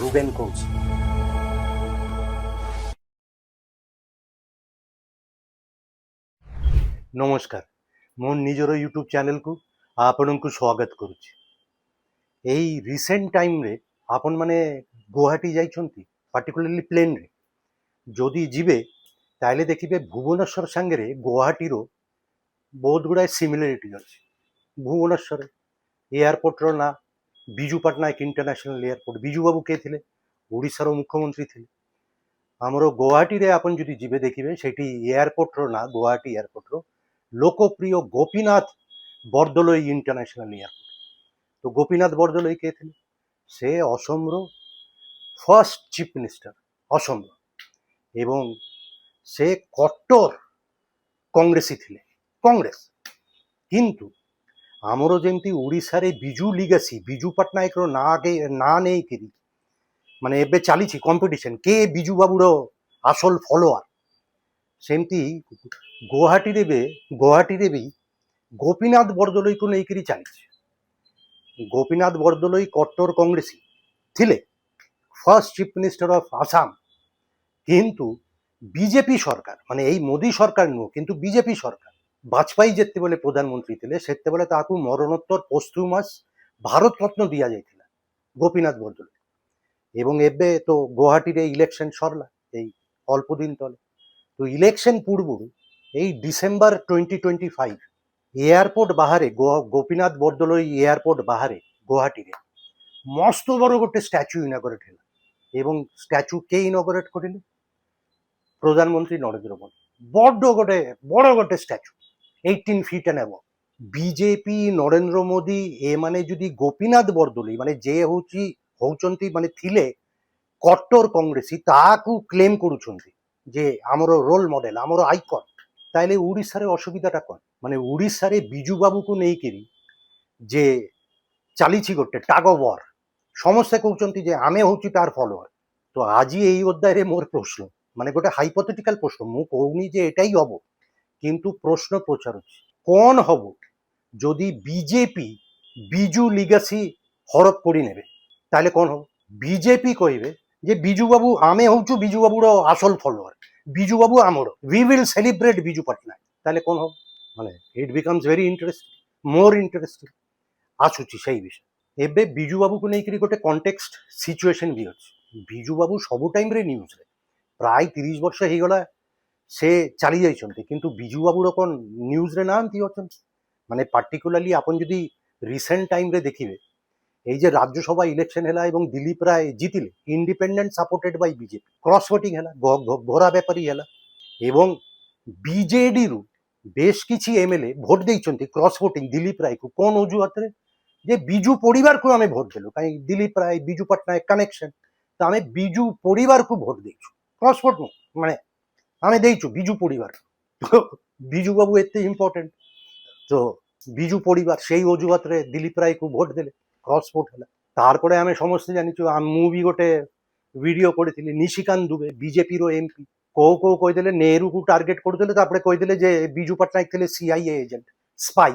Ruben কৌশি। ନମସ୍କାର, ମୋ ନିଜର ୟୁଟ୍ୟୁବ୍ ଚ୍ୟାନେଲ୍କୁ ଆପଣଙ୍କୁ ସ୍ୱାଗତ କରୁଛି। ଏଇ ରିସେଣ୍ଟ ଟାଇମ୍ରେ ଆପଣମାନେ ଗୁଆହାଟୀ ଯାଇଛନ୍ତି, ପାର୍ଟିକୁଲାରଲି ପ୍ଲେନ୍ରେ ଯଦି ଯିବେ ତାହେଲେ ଦେଖିବେ ଭୁବନେଶ୍ୱର ସାଙ୍ଗରେ ଗୁଆହାଟୀର ବହୁତ ଗୁଡ଼ାଏ ସିମିଲାରିଟି ଅଛି। ଭୁବନେଶ୍ୱର ଏୟାରପୋର୍ଟର ନାଁ ବିଜୁ ପଟ୍ଟନାୟକ ଇଣ୍ଟରନ୍ୟାସନାଲ ଏୟାରପୋର୍ଟ। ବିଜୁ ବାବୁ କିଏ ଥିଲେ? ଓଡ଼ିଶାର ମୁଖ୍ୟମନ୍ତ୍ରୀ ଥିଲେ। ଆମର ଗୁଆହାଟୀରେ ଆପଣ ଯଦି ଯିବେ ଦେଖିବେ ସେଠି ଏୟାରପୋର୍ଟର ନାଁ ଗୁଆହାଟୀ ଏୟାରପୋର୍ଟର ଲୋକପ୍ରିୟ ଗୋପୀନାଥ বরদলৈ ইন্টারন্যাশনাল এয়ারপোর্ট। তো গোপীনাথ বরদলৈ কে ଥିଲେ? ସେ ଅସମର ଫର୍ଷ୍ଟ ଚିଫ୍ ମିନିଷ୍ଟର ଅସମର, ଏବଂ ସେ କଟ୍ଟର କଂଗ୍ରେସୀ ଥିଲେ, କଂଗ୍ରେସ। କିନ୍ତୁ ଆମର ଯେମିତି ଓଡ଼ିଶାରେ ବିଜୁ ଲିଗାସି ବିଜୁ ପଟ୍ଟନାୟକର ନାଁ ନେଇକିରି ମାନେ ଏବେ ଚାଲିଛି କମ୍ପିଟିସନ୍ କେ ବିଜୁ ବାବୁର আসল ଫଲୋଆର, ସେମିତି ଗୁଆହାଟୀରେ ବି ଗୋପୀନାଥ ବରଦলৈକୁ ନେଇକିରି ଚାଲିଛି। ଗୋପୀନାଥ ବରଦলৈ କଟ୍ଟର କଂଗ୍ରେସୀ ଥିଲେ, first chief minister of Assam. କିନ୍ତୁ ବିଜେପି ସରକାର, ମାନେ ଏଇ ମୋଦି ସରକାର ନୁହଁ, କିନ୍ତୁ ବିଜେପି ସରକାର, ବାଜପେୟୀ ଯେତେବେଳେ ପ୍ରଧାନମନ୍ତ୍ରୀ ଥିଲେ ସେତେବେଳେ ତାକୁ ମରଣୋତ୍ତର ପୋଷ୍ଟୁମାସ୍ ଭାରତ ରତ୍ନ ଦିଆଯାଇଥିଲା ଗୋପୀନାଥ ବରଦলৈ। ଏବଂ ଏବେ ତ ଗୁଆହାଟୀରେ ଇଲେକ୍ସନ୍ ସରିଲା ଏଇ ଅଳ୍ପ ଦିନ ତଳେ। তো ইলেকশন পূর্বରୁ এই ডিসেম্বর 2025 এয়ারপোর্ট বাহারে গোপীনাথ বরদলৈ এয়ারপোর্ট বাহারে গুয়াহাটিরে মস্ত বড় গোটে স্ট্যাচু ইনগরেট ହେଲା। এবং স্ট্যাচু কে ইনগরেট করিলে? প্রধানমন্ত্রী নরেন্দ্র মোদী। বড় গোটে statue 18 feet and above। BJP Narendra Modi এମାନେ যদি গোপীনাথ বরদলৈ মানে যে ହଉଛନ୍ତି ମାନେ ଥିଲେ କଟ୍ଟର କଂଗ୍ରେସୀ ତାହାକୁ କ୍ଲେମ୍ କରୁଛନ୍ତି ଯେ ଆମର ରୋଲ ମଡେଲ, ଆମର ଆଇକନ୍, ତାହେଲେ ଓଡ଼ିଶାରେ ଅସୁବିଧାଟା କ'ଣ? ମାନେ ଓଡ଼ିଶାରେ ବିଜୁ ବାବୁକୁ ନେଇକିରି ଯେ ଚାଲିଛି ଗୋଟେ ଟାଗ ଅଫ୍ ୱାର୍, ସମସ୍ତେ କହୁଛନ୍ତି ଯେ ଆମେ ହଉଛି ତାର ଫଲୋଅର। ତ ଆଜି ଏଇ ଅଧ୍ୟାୟରେ ମୋର ପ୍ରଶ୍ନ, ମାନେ ଗୋଟେ ହାଇପୋଥେଟିକାଲ ପ୍ରଶ୍ନ, ମୁଁ କହୁନି ଯେ ଏଟାই ହବ, କିନ୍ତୁ ପ୍ରଶ୍ନ ପଚାରୁଛି କ'ଣ ହବ ଯଦି ବିଜେପି ବିଜୁ লিগাসি হরপ করে নেবে? তাহলে କ'ଣ হব? বিজেপি କହିବେ যে বিজু বাবু ଆମେ হଉଛୁ বিজু বাবুর আসল ফলোয়ার, বিজু বাবু আমার, we will celebrate Biju Patnaik. তাহলে କ'ଣ হব? মানে it becomes very interesting, more interesting ଆସୁଛି ସେଇ ବିଷୟ। ଏବେ ବିଜୁ ବାବୁକୁ ନେଇକରି ଗୋଟେ କଣ୍ଟେକ୍ସଟ ସିଚୁଏସନ୍ ବି ଅଛି। ବିଜୁ ବାବୁ ସବୁ ଟାଇମ୍ରେ ନ୍ୟୁଜ୍ରେ, ପ୍ରାୟ 30 ବର୍ଷ ହେଇଗଲା ସେ ଚାଲି ଯାଇଛନ୍ତି, କିନ୍ତୁ ବିଜୁ ବାବୁର କ'ଣ ନ୍ୟୁଜ୍ରେ ନାହାନ୍ତି, ଅଛନ୍ତି। ମାନେ ପାର୍ଟିକୁଲାରଲି ଆପଣ ଯଦି ରିସେଣ୍ଟ ଟାଇମ୍ରେ ଦେଖିବେ, এই যে রাজ্যসভা ইলেকশন ହେଲା এবং দিলীপ রায় জিতিলে, independent supported by BJP, cross voting ହେଲା, ঘোরা বেপারী ହେଲା, এবং বিজেডিରୁ বেশ କିଛି এমএলএ ভোট ଦେଇଛନ୍ତି ক্রস ভোটিং দিলীপ রায়କୁ। কোন অজুহাତରେ? যে বিজু পরিবারକୁ ଆମେ ভোট ଦେଲୁ, କାହିଁ ଦିলীପ ରାୟ ବିଜୁ ପଟ୍ଟନାୟକ କନେକ୍ସନ, ତ ଆମେ ବିଜୁ ପରିବାରକୁ ଭୋଟ ଦେଇଛୁ, କ୍ରସ ଭୋଟ ନୁହଁ, ମାନେ ଆମେ ଦେଇଛୁ ବିଜୁ ପରିବାର। ବିଜୁ ବାବୁ ଏତେ ଇମ୍ପୋର୍ଟାଣ୍ଟ, ତ ବିଜୁ ପରିବାର ସେଇ ଅଜୁହାତରେ ଦିলীପ ରାୟକୁ ଭୋଟ ଦେଲେ, ক্রস ভোট ହେଲା। ତାରପରେ ଆମେ ସମସ୍ତେ ଜାଣିଛୁ, ମୁଁ ବି ଗୋଟେ ଭିଡିଓ କରିଥିଲି, ନିଶିକାନ୍ତ ଦୁବେ ବିଜେପିର ଏମପି କୋଉ କହିଦେଲେ ନେହେରୁକୁ ଟାର୍ଗେଟ କରୁଥିଲେ, ତାପରେ କହିଦେଲେ ଯେ ବିଜୁ ପଟ୍ଟନାୟକ ଥିଲେ ସିଆଇଏ ଏଜେଣ୍ଟ, ସ୍ପାଇ,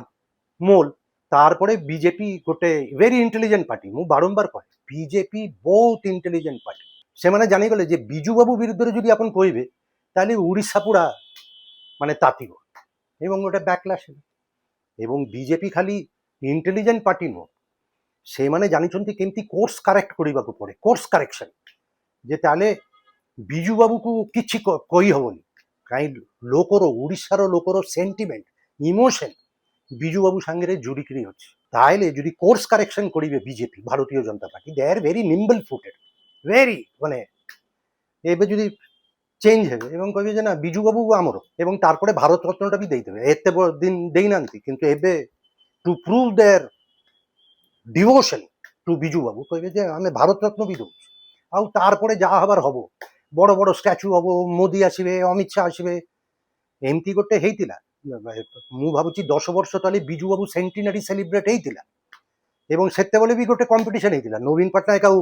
ମୋଲ। ତାରପରେ ବିଜେପି ଗୋଟେ ଭେରି ଇଣ୍ଟେଲିଜେଣ୍ଟ ପାର୍ଟି, ମୁଁ ବାରମ୍ବାର କହେ ବିଜେପି ବହୁତ ଇଣ୍ଟେଲିଜେଣ୍ଟ ପାର୍ଟି। ସେମାନେ ଜାଣିଗଲେ ଯେ ବିଜୁ ବାବୁ ବିରୁଦ୍ଧରେ ଯଦି ଆପଣ କହିବେ ତାହେଲେ ଓଡ଼ିଶା ପୁରା ମାନେ ତାତିବ, ଏବଂ ଗୋଟେ ବ୍ୟାକଲାସ୍ ହେଲା। ଏବଂ ବିଜେପି ଖାଲି ଇଣ୍ଟେଲିଜେଣ୍ଟ ପାର୍ଟି ନୁହଁ, ସେମାନେ ଜାଣିଛନ୍ତି କେମିତି କୋର୍ସ କରେକ୍ଟ କରିବାକୁ ପଡ଼େ, କୋର୍ସ କରେକ୍ସନ। ଯେ ତାହେଲେ ବିଜୁ ବାବୁକୁ କିଛି କହିହବନି, କାହିଁ ଲୋକର, ଓଡ଼ିଶାର ଲୋକର ସେଣ୍ଟିମେଣ୍ଟ, ଇମୋସନ୍ ବିଜୁ ବାବୁ ସାଙ୍ଗରେ ଯୋଡ଼ିକିରି ଅଛି। ତାହେଲେ ଯଦି କୋର୍ସ କରେକ୍ସନ କରିବେ BJP, Bharatiya Janata party, they are very nimble footed, very, ମାନେ ଏବେ ଯଦି চেঞ্জ হবে এবং କହିବେ ଯେ ନା ବିଜୁ ବାବୁ ଆମର, ଏବଂ ତାରପରେ ଭାରତ ରତ୍ନଟା ବି ଦେଇଦେବେ। ଏତେ ଦିନ ଦେଇନାହାନ୍ତି, କିନ୍ତୁ ଏବେ to prove their devotion to Biju Babu କହିବେ ଯେ ଆମେ ଭାରତ ରତ୍ନ ବି ଦଉଛୁ। ଆଉ ତାରପରେ ଯାହା ହବାର ହବ, ବଡ଼ ବଡ଼ ଷ୍ଟାଚ୍ୟୁ ହବ, ମୋଦି ଆସିବେ, ଅମିତ ଶାହ ଆସିବେ, ଏମିତି ଗୋଟେ ହେଇଥିଲା। ମୁଁ ଭାବୁଛି 10 ବର୍ଷ ତଳେ ବିଜୁ ବାବୁ ସେଣ୍ଟିନାରୀ ସେଲିବ୍ରେଟ ହେଇଥିଲା, ଏବଂ ସେତେବେଳେ ବି ଗୋଟେ କମ୍ପିଟିସନ ହେଇଥିଲା ନବୀନ ପଟ୍ଟନାୟକ ଆଉ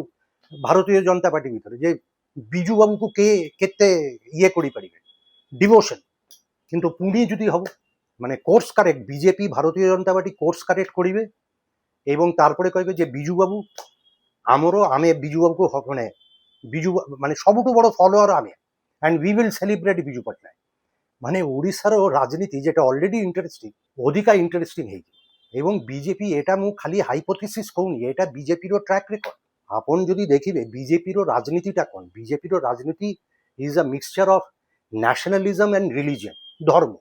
ଭାରତୀୟ ଜନତା ପାର୍ଟି ଭିତରେ, ଯେ ବିଜୁ ବାବୁକୁ କେତେ ଇଏ କରିପାରିବେ, ডিভোশন। কিন্তু পুଣି যদি হব মানে কোর্স কারেক্ট, বিজেপি ভারতীয় জনতা পার্টি কোর্স কারেক্ট করিবে এবং তারপরে কইবে যে বিজু বাবু ଆମର, ଆମେ ବିଜୁ ବାବୁକୁ ମାନେ ବିଜୁ ମାନେ ସବୁଠୁ ବଡ଼ ଫଲୋଅର ଆମେ, and we will celebrate Biju Patnaik. ମାନେ ଓଡ଼ିଶାର ରାଜନୀତି যেটা অলরেডি ইন্টারেস্টিং ଅଧିକା ইন্টারেস্টিং ହେଇଯିବ। এবং বিজেপি এটা ମୁଁ ଖାଲି ହାଇପୋଥେସିସ୍ କହୁନି, এটা ବିଜେପିର ଟ୍ରାକ୍ ରେକର୍ଡ। ଆପଣ ଯଦି ଦେଖିବେ ବିଜେପିର ରାଜନୀତିଟା କ'ଣ, ବିଜେପିର ରାଜନୀତି is a mixture of nationalism and religion, ଧର୍ମ।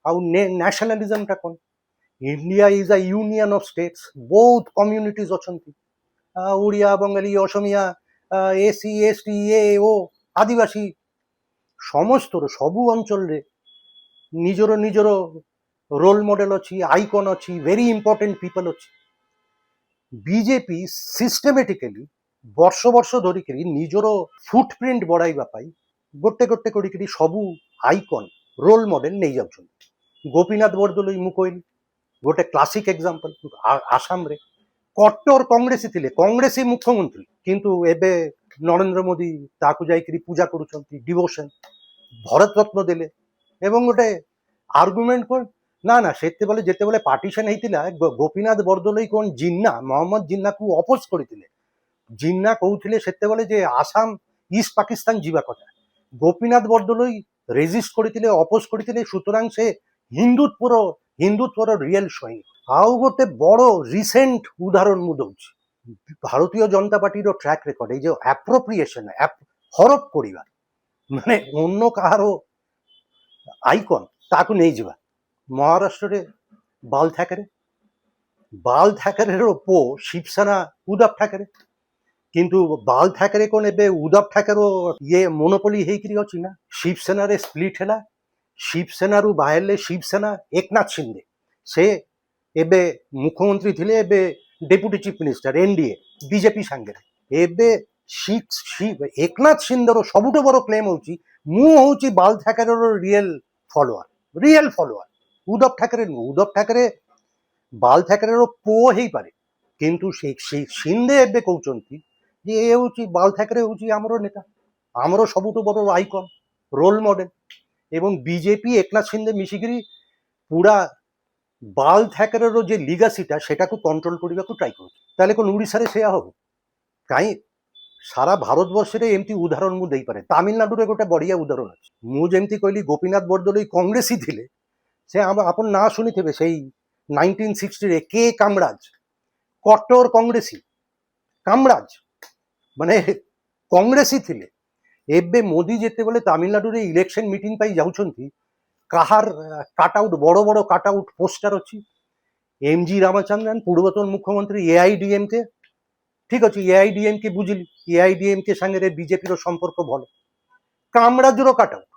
ଆଉ ନ୍ୟାସନାଲିଜମଟା କ'ଣ, India is a union of states, ବହୁତ କମ୍ୟୁନିଟିଜ୍ ଅଛନ୍ତି, ଓଡ଼ିଆ, ବଙ୍ଗାଳୀ, ଅସମିয়া, এসি এসটি, ও আদিবাসী, ସମସ୍ତର ସବୁ ଅଞ୍ଚଳରେ ନିଜର ନିଜର ରୋଲ ମଡେଲ ଅଛି, ଆଇକନ୍ ଅଛି, ଭେରି ଇମ୍ପୋର୍ଟାଣ୍ଟ ପିପଲ ଅଛି। ବିଜେପି ସିଷ୍ଟେମେଟିକାଲି ବର୍ଷ ବର୍ଷ ଧରିକିରି ନିଜର ଫୁଟପ୍ରିଣ୍ଟ ବଢ଼ାଇବା ପାଇଁ ଗୋଟେ ଗୋଟେ କରିକିରି ସବୁ ଆଇକନ୍ ରୋଲ ମଡେଲ ନେଇଯାଉଛନ୍ତି। ଗୋପୀନାଥ ବରଦଲୋଇ ମୁଁ କହିଲି ଗୋଟେ କ୍ଲାସିକ ଏକ୍ସାମ୍ପଲ। ଆସାମରେ କଟ୍ଟର କଂଗ୍ରେସୀ ଥିଲେ, କଂଗ୍ରେସୀ ମୁଖ୍ୟମନ୍ତ୍ରୀ, କିନ୍ତୁ ଏବେ ନରେନ୍ଦ୍ର ମୋଦି ତାକୁ ଯାଇକିରି ପୂଜା କରୁଛନ୍ତି, ଡିଭୋସନ, ଭରତ ରତ୍ନ ଦେଲେ। ଏବଂ ଗୋଟେ ଆର୍ଗୁମେଣ୍ଟ କ'ଣ ନା ନା ସେତେବେଳେ ଯେତେବେଳେ ପାର୍ଟିସନ ହେଇଥିଲା ଗୋପୀନାଥ ବରଦଲୋଇ କ'ଣ ଜିନ୍ନା, ମହମ୍ମଦ ଜିନ୍ନାକୁ ଅପୋଜ କରିଥିଲେ। ଜିନ୍ନା କହୁଥିଲେ ସେତେବେଳେ ଯେ ଆସାମ ଇଷ୍ଟ ପାକିସ୍ତାନ ଯିବା କଥା, ଗୋପୀନାଥ ବରଦଲୋଇ ରେଜିଷ୍ଟ କରିଥିଲେ, ଅପୋଜ କରିଥିଲେ। ସୁତରାଂ ସେ ହିନ୍ଦୁତ୍ୱର ରିଏଲ ସୈନିକ। ଆଉ ଗୋଟେ ବଡ଼ ରିସେଣ୍ଟ ଉଦାହରଣ ମୁଁ ଦଉଛି, ଭାରତୀୟ ଜନତା ପାର୍ଟିର ଟ୍ରାକ୍ ରେକର୍ଡ, এই যে অ্যাপ্রোপ্রিয়েশন, হরপ করিবা, মানে অন্য কাহার আইকন তাকে নেইଯିବା। ମହାରାଷ୍ଟ୍ରରେ ବାଲ ଠାକରେର ପୁଅ ଶିବସେନା ଉଦ୍ଧବ ଠାକରେ, କିନ୍ତୁ ବାଲ ଠାକରେ କ'ଣ ଏବେ ଉଦ୍ଧବ ଠାକରେ ଇଏ ମୋନୋପୋଲି ହେଇକିରି ଅଛି ନା? ଶିବସେନାରେ ସ୍ପ୍ଲିଟ୍ ହେଲା, ଶିବସେନାରୁ ବାହାରିଲେ ଶିବସେନା ଏକନାଥ ସିନ୍ଦେ, ସେ ଏବେ ମୁଖ୍ୟମନ୍ତ୍ରୀ ଥିଲେ, ଏବେ deputy chief minister NDA BJP ସାଙ୍ଗରେ। ଏବେ ଏକନାଥ ସିନ୍ଦେର ସବୁଠୁ ବଡ଼ କ୍ଲେମ୍ ହେଉଛି ମୁଁ ହେଉଛି ବାଲ ଠାକରେର ରିଏଲ ଫଲୋଅର। ଉଦ୍ଧବ ଠାକରେ ନୁହଁ, ଉଦ୍ଧବ ଠାକରେ ବାଲ ଠାକରେର ପୁଅ ହେଇପାରେ, କିନ୍ତୁ ସିନ୍ଦେ ଏବେ କହୁଛନ୍ତି ଯେ ଏ ହେଉଛି ବାଲ ଠାକରେ ହେଉଛି ଆମର ନେତା, ଆମର ସବୁଠୁ ବଡ଼ ଆଇକନ୍, ରୋଲ ମଡେଲ। ଏବଂ ବିଜେପି ଏକନାଥ ସିନ୍ଦେ ମିଶିକିରି ପୁରା ବାଲ ଠାକରେର যে লিগাসিটা সেটাକୁ কন্ট্রোল କରିବାକୁ ট্রাই କରୁଛି। তাহলে কোন ଓଡ଼ିଶାରେ ସେୟା ହବ କାହିଁ? ସାରା ଭାରତବର୍ଷରେ ଏମିତି ଉଦାହରଣ ମୁଁ ଦେଇପାରେ। ତାମିଲନାଡୁରେ ଗୋଟେ ବଢ଼ିଆ ଉଦାହରଣ ଅଛି। ମୁଁ ଯେମିତି କହିଲି ଗୋପୀନାଥ ବରଦଲୋଇ କଂଗ୍ରେସୀ ଥିଲେ, ସେ ଆପଣ ନାଁ ଶୁଣିଥିବେ, ସେଇ 1960ରେ କେ କାମରାଜ, କଟ୍ଟର କଂଗ୍ରେସୀ, କାମରାଜ ମାନେ କଂଗ୍ରେସୀ ଥିଲେ। ଏବେ ମୋଦି ଯେତେବେଳେ ତାମିଲନାଡୁରେ ଇଲେକ୍ସନ ମିଟିଂ ପାଇଁ ଯାଉଛନ୍ତି, কাহার কাট আউট, বড় বড় কাট আউট পোস্টার ଅଛି, এমজি রামচন্দ্রন পূর্বতন মুখ্যমন্ত্রী, এআইডিএমকে। ঠিক ଅଛି, এআইডিএমকে বুঝিলি, এআইডিএমকে সাଙ୍ଗରେ ବିଜେପିର ସମ୍ପର୍କ ଭଲ। କାମରାଜର କାଟ ଆଉଟ୍,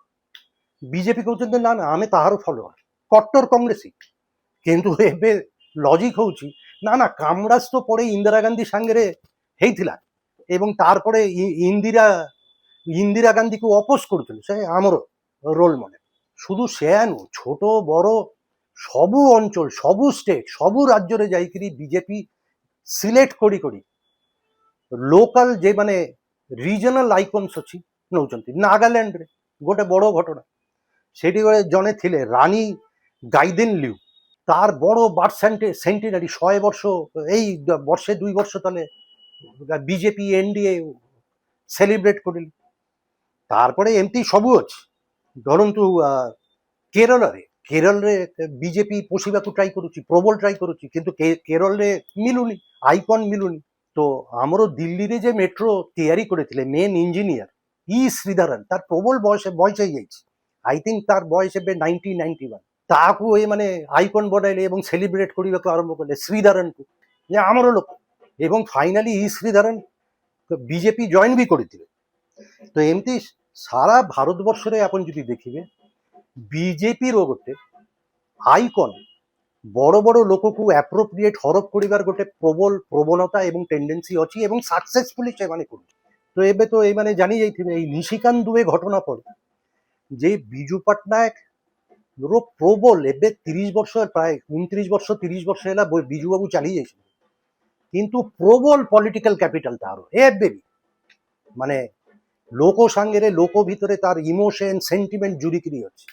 ବିଜେପି କହୁଛନ୍ତି ନା ନା ଆମେ ତାହାର ଫଲୋଅର, କଟ୍ଟର କଂଗ୍ରେସୀ। କିନ୍ତୁ ଏବେ ଲଜିକ୍ ହେଉଛି ନା ନା କାମରାଜ ତ ପରେ ଇନ୍ଦିରା ଗାନ୍ଧୀ ସାଙ୍ଗରେ ହେଇଥିଲା ଏବଂ ତାরপরে ইন্দিরা গান্ধীকে অপোজ କରୁଥିଲେ, ସେ ଆମର ରୋଲ ମଡେଲ। শুধু সেয়া নু, ছোট বড় ସବୁ ଅଞ୍ଚଳ, ସବୁ ଷ୍ଟେଟ୍, ସବୁ ରାଜ୍ୟରେ ଯାଇକିରି ବିଜେପି ସିଲେକ୍ଟ କରି କରି ଲୋକାଲ ଯେ ମାନେ ରିଜନାଲ ଆଇକନ୍ସ ଅଛି ନେଉଛନ୍ତି। ନାଗାଲ୍ୟାଣ୍ଡରେ ଗୋଟେ ବଡ଼ ଘଟଣା, ସେଠି ଜଣେ ଥିଲେ ରାନୀ ଗାଇଦିନଲିଉ, তার বড় বার্থ সেন্টিনারি 100 ବର୍ଷ, এই ବର୍ଷে 2 ବର୍ଷ তলে বিজেপি এনডিএ সেলিব্রেট করিল। তারপরে এমতি ସବୁ ଅଛି। ଧରନ୍ତୁ କେରଳରେ ବିଜେପି ପୋଷିବାକୁ ଟ୍ରାଇ କରୁଛି, ପ୍ରବଳ ଟ୍ରାଇ କରୁଛି, କିନ୍ତୁ କେରଳରେ ମିଳୁନି, ଆଇକନ୍ ମିଳୁନି। ତ ଆମର ଦିଲ୍ଲୀରେ ଯେ ମେଟ୍ରୋ ତିଆରି କରିଥିଲେ ମେନ୍ ଇଞ୍ଜିନିୟର ଇ ଶ୍ରୀଧରନ, ତାର ପ୍ରବଳ ବୟସ ହେଇଯାଇଛି, ଆଇ ଥିଙ୍କ ତାର ବୟସ ଏବେ 1991। ତାହାକୁ ଏମାନେ ଆଇକନ୍ ବନାଇଲେ ଏବଂ ସେଲିବ୍ରେଟ କରିବାକୁ ଆରମ୍ଭ କଲେ ଶ୍ରୀଧରନକୁ, ଯେ ଆମର ଲୋକ। ଏବଂ ଫାଇନାଲି ଇ ଶ୍ରୀଧରନ ବିଜେପି ଜଏନ୍ ବି କରିଥିଲେ। ତ ଏମିତି ସାରା ଭାରତବର୍ଷରେ ଆପଣ ଯଦି ଦେଖିବେ ବିଜେପିର ଗୋଟେ ଆଇକନ୍ ବଡ଼ ବଡ଼ ଲୋକକୁ ଆପ୍ରୋପ୍ରିଏଟ୍ ହରପ କରିବାର ଗୋଟେ ପ୍ରବଣତା ଏବଂ ଟେଣ୍ଡେନ୍ସି ଅଛି ଏବଂ ସକ୍ସେସଫୁଲି ସେମାନେ କରୁଛନ୍ତି। ତ ଏବେ ତ ଏମାନେ ଜାଣି ଯାଇଥିବେ ଏଇ ନିଶିକାନ୍ତ ଦୁବେ ଘଟଣା ପରେ ଯେ ବିଜୁ ପଟ୍ଟନାୟକର ପ୍ରବଳ ଏବେ 30 ବର୍ଷ, ପ୍ରାୟ 29 ବର୍ଷ 30 ବର୍ଷ ହେଲା ବିଜୁ ବାବୁ ଚାଲି ଯାଇଛନ୍ତି, କିନ୍ତୁ ପ୍ରବଳ ପଲିଟିକାଲ କ୍ୟାପିଟାଲ ତାର ଏବେ ବି, ମାନେ ଲୋକ ସାଙ୍ଗରେ ଲୋକ ଭିତରେ ତାର ଇମୋସନ ସେଣ୍ଟିମେଣ୍ଟ ଜୁଡ଼ିକିରି ଅଛି।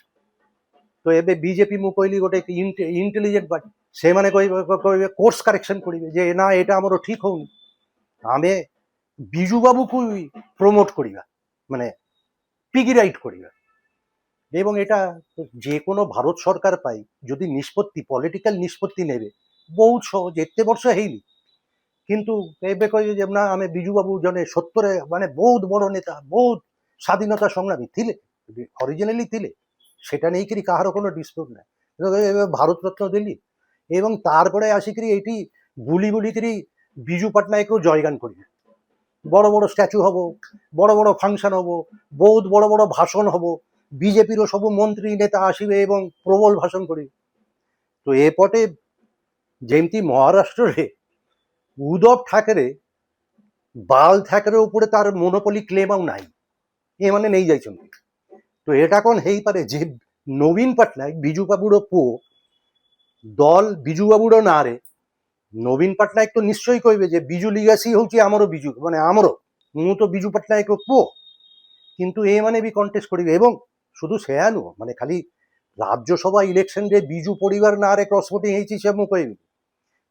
ତ ଏବେ ବିଜେପି ମୁଁ କହିଲି ଗୋଟେ ଇଣ୍ଟେଲିଜେଣ୍ଟ ପାର୍ଟି, ସେମାନେ କହିବେ କୋର୍ସ କରେକ୍ସନ କରିବେ ଯେ ନା ଏଇଟା ଆମର ଠିକ ହଉନି, ଆମେ ବିଜୁବାବୁକୁ প্রমোট করিবা মানে পিগি রাইট করিবা এবং এটা যে কোনো ভারত সরকার পাই যদি নিষ্পত্তি পলিটিক্যাল নিষ্পত্তি নেবে ବହୁତ ସହଜ ଏତେ ବର୍ଷ ହେଇନି କିନ୍ତୁ ଏବେ କହିବେ ଯେ ନା ଆମେ ବିଜୁବାବୁ ଜଣେ ସତ୍ୟରେ ମାନେ ବହୁତ ବଡ଼ ନେତା ବହୁତ ସ୍ୱାଧୀନତା ସଂଗ୍ରାମୀ ଥିଲେ ଅରିଜିନାଲି ଥିଲେ সেটা ନେଇକିରି କାହାର কোনো ଡିସ୍ପ୍ୟୁଟ୍ ନାହିଁ ଏବେ ଭାରତ ରତ୍ନ ଦେଲି ଏବଂ ତାরপরে ଆସିକିରି ଏଇଠି ବୁଲି ବୁଲିକିରି ବିଜୁ ପଟ୍ଟନାୟକକୁ জয়গান କରିବେ বড় বড় স্ট্যাচু হব বড় বড় ফাংশন হব বহুত বড় বড় ভাষণ হব বিজেপির সব মন্ত্রী নেতা আসবে এবং প্রবল ভাষণ করিবে তো এপটে যেমতি মহারাষ্ট্রে উদ্ধব ঠাকরে বাল ঠাকরে উপরে তার মনোপলি ক্লেম ଆଉ ନାହିଁ ଏମାନେ ନେଇଯାଇଛନ୍ତି ତ ଏଇଟା କ'ଣ ହେଇପାରେ ଯେ ନବୀନ ପଟ୍ଟନାୟକ ବିଜୁବାବୁର ପୁଅ ଦଲ ବିଜୁବାବୁର ନାଁରେ ନବୀନ ପଟ୍ଟନାୟକ ତ ନିଶ୍ଚୟ କହିବେ ଯେ ବିଜୁ ଲିଗାସି ହେଉଛି ଆମର ବିଜୁ ମାନେ ଆମର ମୁଁ ତ ବିଜୁ ପଟ୍ଟନାୟକର ପୁଅ କିନ୍ତୁ ଏମାନେ ବି କଣ୍ଟେଷ୍ଟ କରିବେ ଏବଂ শুধু সেয়া ନୁହଁ ମାନେ ଖାଲି ରାଜ୍ୟସଭା ଇଲେକ୍ସନରେ ବିଜୁ ପରିବାର ନାଁରେ କ୍ରସ୍ ଭୋଟିଂ ହେଇଛି ସେ ମୁଁ କହିବି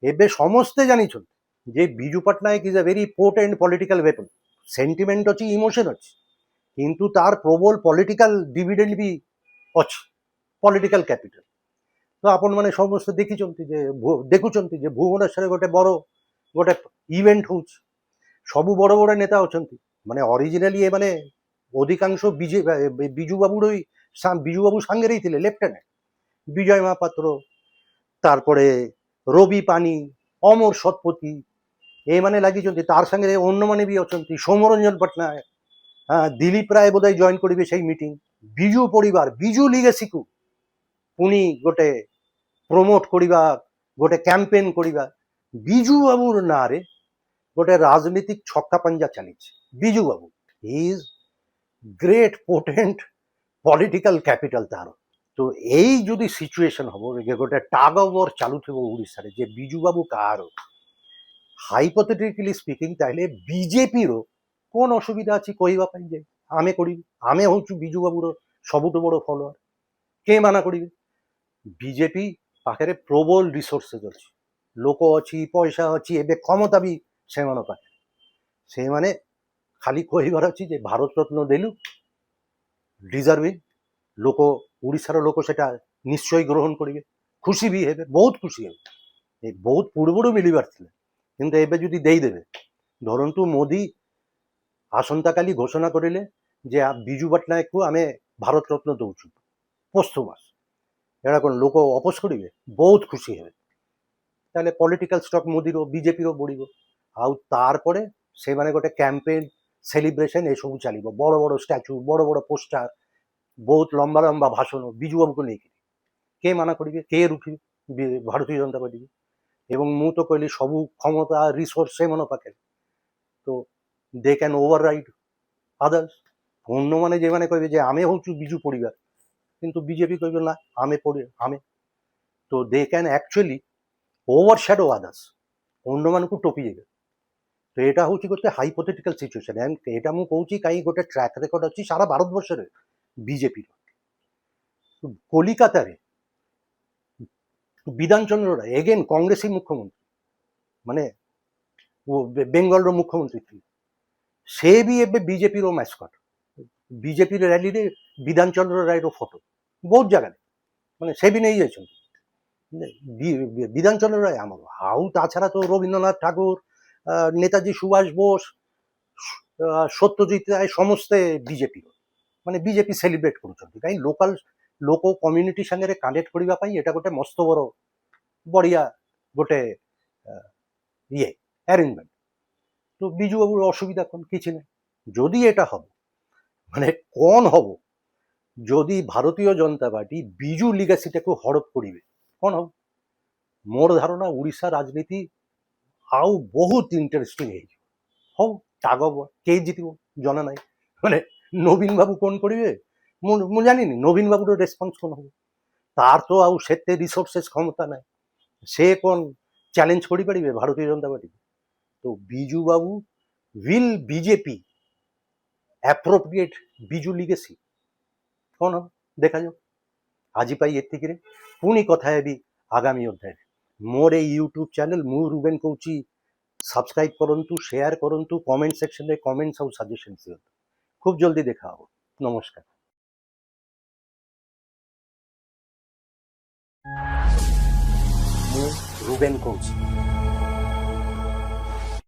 ଏବେ ସମସ୍ତେ ଜାଣିଛନ୍ତି ଯେ Biju Patnaik is a very important political weapon sentiment ଅଛି ଇମୋସନ୍ ଅଛି କିନ୍ତୁ ତାର ପ୍ରବଳ ପଲିଟିକାଲ ଡିଭିଡେଣ୍ଡ ବି ଅଛି ପଲିଟିକାଲ କ୍ୟାପିଟାଲ ତ ଆପଣମାନେ ସମସ୍ତେ ଦେଖିଛନ୍ତି ଯେ ଦେଖୁଛନ୍ତି ଯେ ଭୁବନେଶ୍ୱରରେ ଗୋଟେ ଇଭେଣ୍ଟ ହେଉଛି ସବୁ ବଡ଼ ବଡ଼ ନେତା ଅଛନ୍ତି ମାନେ ଅରିଜିନାଲି ଏମାନେ ଅଧିକାଂଶ ବିଜୁବାବୁ ସାଙ୍ଗରେ ହିଁ ଥିଲେ ଲେଫ୍ଟନାଣ୍ଟ ବିଜୟ ମହାପାତ୍ର তারপরে রবি পানি অমর শতপথী এইମାନେ ଲାଗିଛନ୍ତି তার ସାଙ୍ଗରେ ଅନ୍ୟମାନେ ବି ଅଛନ୍ତି ସୌମ୍ୟରଞ୍ଜନ ପଟ୍ଟନାୟକ ଦିଲ୍ଲୀପ ରାୟ ବୋଧେ ଜଏନ୍ କରିବେ ସେଇ ମିଟିଂ ବିଜୁ ପରିବାର ବିଜୁ ଲିଗାସିକୁ ପୁଣି ଗୋଟେ ପ୍ରମୋଟ କରିବା ଗୋଟେ କ୍ୟାମ୍ପେନ୍ କରିବା ବିଜୁ ବାବୁର ନାଁରେ ଗୋଟେ ରାଜନୀତିକ ଛକା ପଞ୍ଜା ଚାଲିଛି ବିଜୁ ବାବୁ ଇଜ୍ ଗ୍ରେଟ୍ ପୋଟେଣ୍ଟ ପଲିଟିକାଲ କ୍ୟାପିଟାଲ ତାର তো এই যদি সিচুয়েশন হব গোটে টাগ অফ ওয়ার চালুথিব ওড়িশারে যে বিজুবাবু কাহার হাইপোথেটিক্যালি স্পিকিং তাহলে বিজেপির কোন অসুবিধা আছে কহিবা পাই যে আমি করিবি আমি হচ্ছু বিজুবাবুর সবুঠু বড় ফলোয়ার কে মানা করিবে বিজেপি পাখে প্রবল রিসোর্সেস ଅଛି লোক ଅଛି পয়সা ଅଛି ଏବେ ক্ষমতা ବି ସେମାନଙ୍କ ପାଖରେ ସେମାନେ ଖାଲି କହିବାର ଅଛି ଯେ ଭାରତ ରତ୍ନ ଦେଲୁ ডিজার্ভিং লোক ওড়িশার লোক সেটা নিশ্চয়ই গ্রহণ করবে খুশি বি হবে বহুত খুশি হবে এই বহুত পূর্বরু মিলিবার ଥିଲା কিন্তু ଏବେ যদি ଦେଇଦେବେ ଧରନ୍ତୁ ମୋଦି ଆସନ୍ତାକାଲି ଘୋଷଣା କରିଲେ ଯେ ବିଜୁ ପଟ୍ଟନାୟକକୁ ଆମେ ଭାରତ ରତ୍ନ ଦଉଛୁ ପୋସ୍ଥୁମାସ ଏଇଟା କ'ଣ ଲୋକ ଅପୋଜ କରିବେ ବହୁତ ଖୁସି ହେବେ ତାହେଲେ ପଲିଟିକାଲ ଷ୍ଟକ୍ ମୋଦିର ବିଜେପିର ବଢ଼ିବ ଆଉ ତାରପରେ ସେମାନେ ଗୋଟେ କ୍ୟାମ୍ପେନ୍ ସେଲିବ୍ରେସନ୍ ଏସବୁ ଚାଲିବ ବଡ଼ ବଡ଼ ଷ୍ଟାଚ୍ୟୁ ବଡ଼ ବଡ଼ ପୋଷ୍ଟାର ବହୁତ ଲମ୍ବା ଲମ୍ବା ଭାଷଣ ବିଜୁବାବୁକୁ ନେଇକି କେ ମାନା କରିବେ କେ ରୁଖିବେ ଭାରତୀୟ ଜନତା ପାର୍ଟିକୁ ଏବଂ ମୁଁ ତ କହିଲି ସବୁ କ୍ଷମତା ରିସୋର୍ସ ସେମାନଙ୍କ ପାଖରେ ତ they can over ride others ଅନ୍ୟମାନେ ଯେମାନେ କହିବେ ଯେ ଆମେ ହଉଛୁ ବିଜୁ ପରିବାର କିନ୍ତୁ ବିଜେପି କହିବେ ନା ଆମେ ତ they can actually over shadow others ଅନ୍ୟମାନଙ୍କୁ ଟୋପି ଦେବେ ତ ଏଇଟା ହେଉଛି ଗୋଟେ ହାଇପୋଥେଟିକାଲ ସିଚୁଏସନ୍ ଏଣ୍ଡ ଏଇଟା ମୁଁ କହୁଛି କାହିଁ ଗୋଟେ ଟ୍ରାକ୍ ରେକର୍ଡ ଅଛି ସାରା ଭାରତବର୍ଷରେ বিজেপির কলিকাতারে বিধানচন্দ্র রায় এগেন কংগ্রেসী মুখ্যমন্ত্রী মানে বেঙ্গলর মুখ্যমন্ত্রী ଥିଲେ সে ବି ଏବେ ବିଜେପିର ମ୍ୟାସ୍କଟ୍ ବିଜେପିର ରାଲିରେ ବିଧାନଚନ୍ଦ୍ର ରାୟର ଫଟୋ ବହୁତ ଜାଗାରେ ମାନେ ସେ ବି ନେଇଯାଇଛନ୍ତି ବିଧାନଚନ୍ଦ୍ର ରାୟ ଆମର ଆଉ ତା ଛଡ଼ା ତ রবীন্দ্রনাথ ঠাকুর নেতাজি সুভাষ বোস সত্যজিৎ রায় ସମସ୍ତେ ବିଜେପିର ମାନେ ବିଜେପି ସେଲିବ୍ରେଟ୍ କରୁଛନ୍ତି କାହିଁ ଲୋକାଲ ଲୋକ କମ୍ୟୁନିଟି ସାଙ୍ଗରେ କନେକ୍ଟ କରିବା ପାଇଁ ଏଇଟା ଗୋଟେ ମସ୍ତ ବଡ଼ ବଢ଼ିଆ ଗୋଟେ ଇଏ ଆରେଞ୍ଜମେଣ୍ଟ তো বিজুবাবুর অসুবিধা কোন কিছু নেই যদি এটা হবে মানে কোন হব যদি ভারতীয় জনতা পার্টি বিজু লিগাসিটাকে হড়প করিবে কোন হব মোর ধারণা ওড়িশা রাজনীতি আউ বহুত ইন্টারেস্টিং ହେଇଯିବ ହଉ টাগ অফ ওয়ার কে জিতিব জনা নাই মানে নবীন বাবু কোন করিবে ମୁଁ ଜାଣିନି ନବୀନ ବାବୁର ରେସ୍ପନ୍ସ କ'ଣ ହବ ତାର ତ ଆଉ ସେତେ ରିସୋର୍ସେସ୍ କ୍ଷମତା ନାହିଁ ସେ କ'ଣ ଚ୍ୟାଲେଞ୍ଜ କରିପାରିବେ ଭାରତୀୟ ଜନତା ପାର୍ଟି ତ ବିଜୁ ବାବୁ will BJP appropriate Biju legacy କ'ଣ ହବ ଦେଖାଯାଉ ଆଜି ପାଇଁ ଏତିକିରେ ପୁଣି କଥା ହେବି ଆଗାମୀ ଅଧ୍ୟାୟରେ ମୋର ଏଇ ୟୁଟ୍ୟୁବ୍ ଚ୍ୟାନେଲ୍ ମୁଁ ରୁବେନ କହୁଛି ସବସ୍କ୍ରାଇବ୍ କରନ୍ତୁ, ସେୟାର କରନ୍ତୁ, କମେଣ୍ଟ ସେକ୍ସନରେ କମେଣ୍ଟସ୍ ଆଉ ସଜେସନ୍ସ ଦିଅନ୍ତୁ। ଖୁବ୍ ଜଲ୍ଦି ଦେଖା ହବ। ନମସ୍କାର। ମୁଁ ରୁବେନ୍ କହୁଛି।